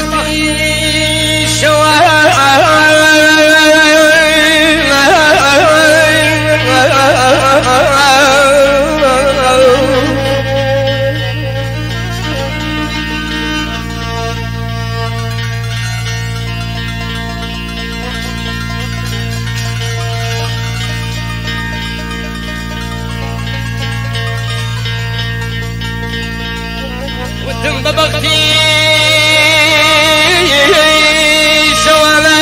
بختي شوال ودم ببختي شوالي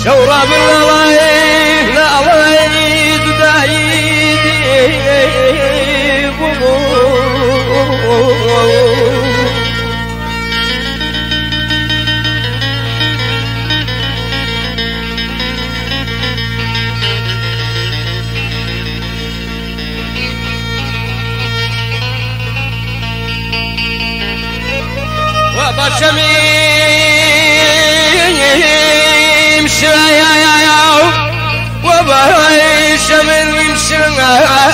شورا بالله لا الله تدايدي وبشميم شايا وبشميم شايا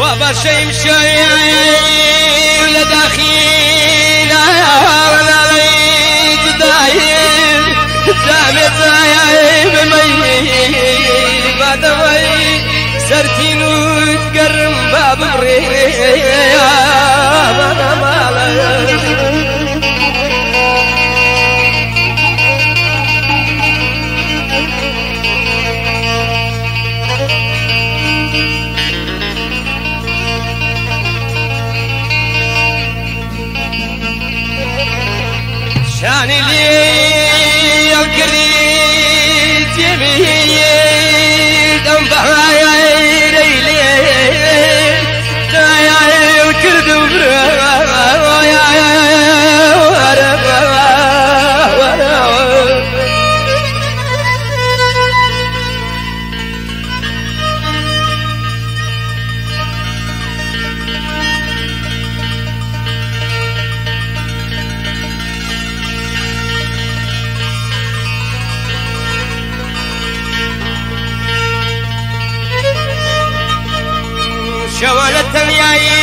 وبشيم شايا لداخيل ولا ليت دايم زامت زايم مي بعد مي سرتين وتقرم باب بريا انا مالي شان لي القريت يمين دم بحايا ليلي يا الكرد شوالة الياي